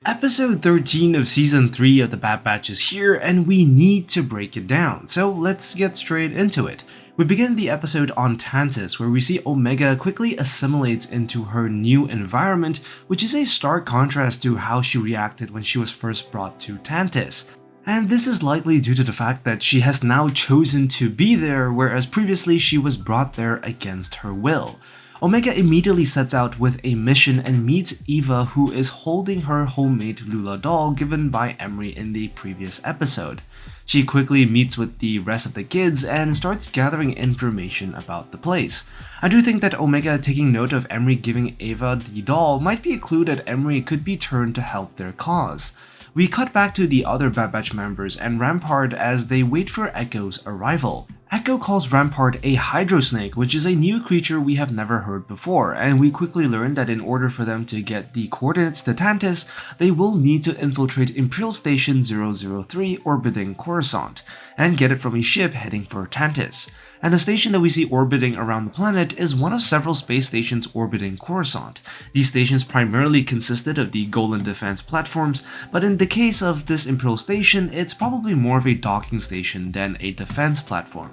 Episode 13 of Season 3 of the Bad Batch is here, and we need to break it down, so let's get straight into it. We begin the episode on Tantiss, where we see Omega quickly assimilates into her new environment, which is a stark contrast to how she reacted when she was first brought to Tantiss. And this is likely due to the fact that she has now chosen to be there, whereas previously she was brought there against her will. Omega immediately sets out with a mission and meets Eva, who is holding her homemade Lula doll given by Emerie in the previous episode. She quickly meets with the rest of the kids and starts gathering information about the place. I do think that Omega taking note of Emerie giving Eva the doll might be a clue that Emerie could be turned to help their cause. We cut back to the other Bad Batch members and Rampart as they wait for Echo's arrival. Echo calls Rampart a Hydrosnake, which is a new creature we have never heard before, and we quickly learn that in order for them to get the coordinates to Tantiss, they will need to infiltrate Imperial Station 003 orbiting Coruscant, and get it from a ship heading for Tantiss. And the station that we see orbiting around the planet is one of several space stations orbiting Coruscant. These stations primarily consisted of the Goland defense platforms, but in the case of this Imperial Station, it's probably more of a docking station than a defense platform.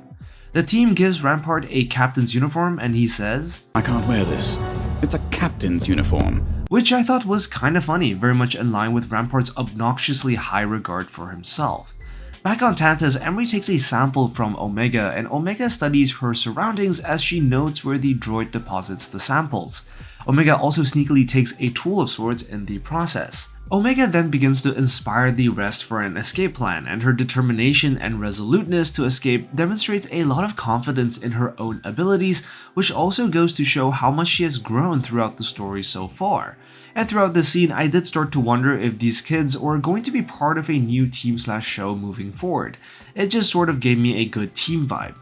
The team gives Rampart a captain's uniform and he says, "I can't wear this. It's a captain's uniform." Which I thought was kinda funny, very much in line with Rampart's obnoxiously high regard for himself. Back on Tantiss, Emerie takes a sample from Omega, and Omega studies her surroundings as she notes where the droid deposits the samples. Omega also sneakily takes a tool of sorts in the process. Omega then begins to inspire the rest for an escape plan, and her determination and resoluteness to escape demonstrates a lot of confidence in her own abilities, which also goes to show how much she has grown throughout the story so far. And throughout this scene, I did start to wonder if these kids are going to be part of a new team/show moving forward. It just sort of gave me a good team vibe.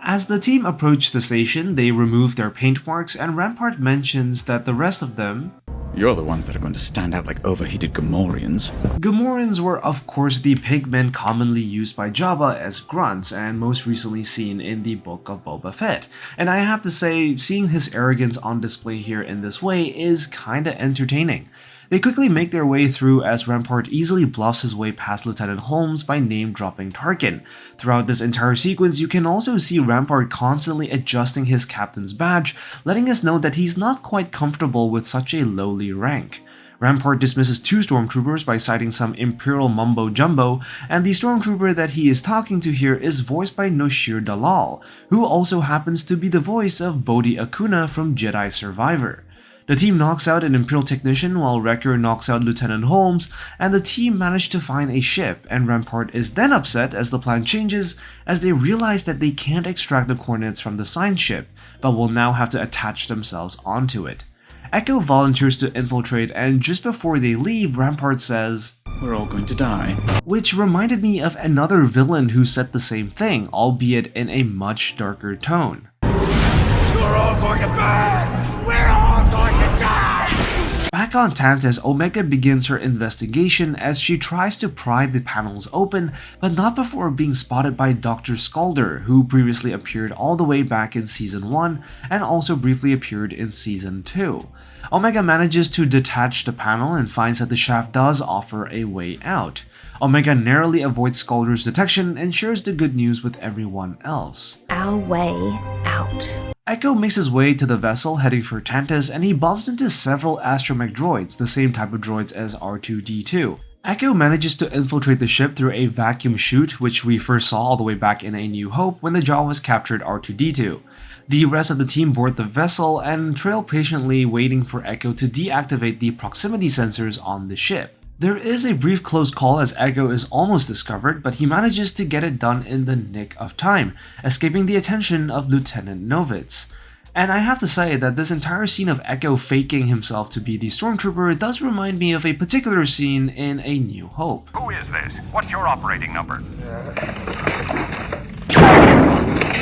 As the team approach the station, they remove their paint marks, and Rampart mentions that the rest of them, "You're the ones that are going to stand out like overheated Gamorreans." Gamorreans were of course the pigmen commonly used by Jabba as grunts and most recently seen in the Book of Boba Fett. And I have to say, seeing his arrogance on display here in this way is kinda entertaining. They quickly make their way through as Rampart easily bluffs his way past Lieutenant Holmes by name-dropping Tarkin. Throughout this entire sequence, you can also see Rampart constantly adjusting his captain's badge, letting us know that he's not quite comfortable with such a lowly rank. Rampart dismisses two stormtroopers by citing some imperial mumbo-jumbo, and the stormtrooper that he is talking to here is voiced by Noshir Dalal, who also happens to be the voice of Bodhi Akuna from Jedi Survivor. The team knocks out an Imperial technician while Wrecker knocks out Lieutenant Holmes, and the team manage to find a ship, and Rampart is then upset as the plan changes as they realize that they can't extract the coordinates from the signed ship, but will now have to attach themselves onto it. Echo volunteers to infiltrate, and just before they leave, Rampart says, "We're all going to die." Which reminded me of another villain who said the same thing, albeit in a much darker tone. "You're all going to burn! We're all going to die!" Back on Tantiss, Omega begins her investigation as she tries to pry the panels open, but not before being spotted by Dr. Skalder, who previously appeared all the way back in Season 1 and also briefly appeared in Season 2. Omega manages to detach the panel and finds that the shaft does offer a way out. Omega narrowly avoids Skalder's detection and shares the good news with everyone else. Our way out. Echo makes his way to the vessel heading for Tantiss, and he bumps into several astromech droids, the same type of droids as R2-D2. Echo manages to infiltrate the ship through a vacuum chute, which we first saw all the way back in A New Hope when the Jawas captured R2-D2. The rest of the team board the vessel and trail patiently waiting for Echo to deactivate the proximity sensors on the ship. There is a brief close call as Echo is almost discovered, but he manages to get it done in the nick of time, escaping the attention of Lieutenant Novitz. And I have to say that this entire scene of Echo faking himself to be the stormtrooper does remind me of a particular scene in A New Hope. Who is this? What's your operating number?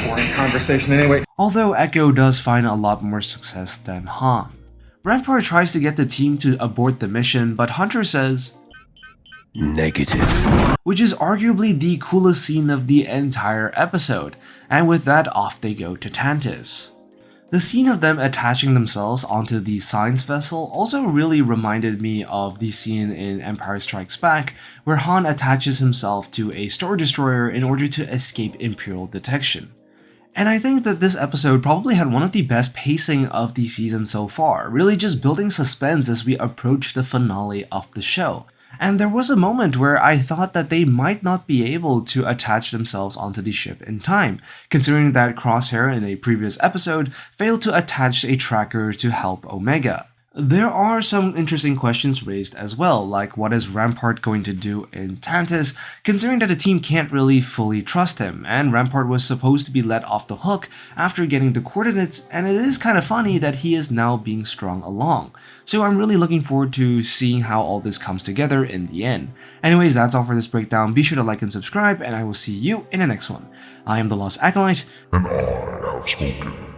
Boring conversation anyway. Although Echo does find a lot more success than Han. Rampart tries to get the team to abort the mission, but Hunter says, "Negative." Which is arguably the coolest scene of the entire episode, and with that off they go to Tantiss. The scene of them attaching themselves onto the science vessel also really reminded me of the scene in Empire Strikes Back, where Han attaches himself to a Star Destroyer in order to escape Imperial detection. And I think that this episode probably had one of the best pacing of the season so far, really just building suspense as we approach the finale of the show. And there was a moment where I thought that they might not be able to attach themselves onto the ship in time, considering that Crosshair in a previous episode failed to attach a tracker to help Omega. There are some interesting questions raised as well, like what is Rampart going to do in Tantiss, considering that the team can't really fully trust him, and Rampart was supposed to be let off the hook after getting the coordinates, and it is kind of funny that he is now being strung along. So I'm really looking forward to seeing how all this comes together in the end. Anyways, that's all for this breakdown. Be sure to like and subscribe, and I will see you in the next one. I am the Lost Acolyte, And I have spoken.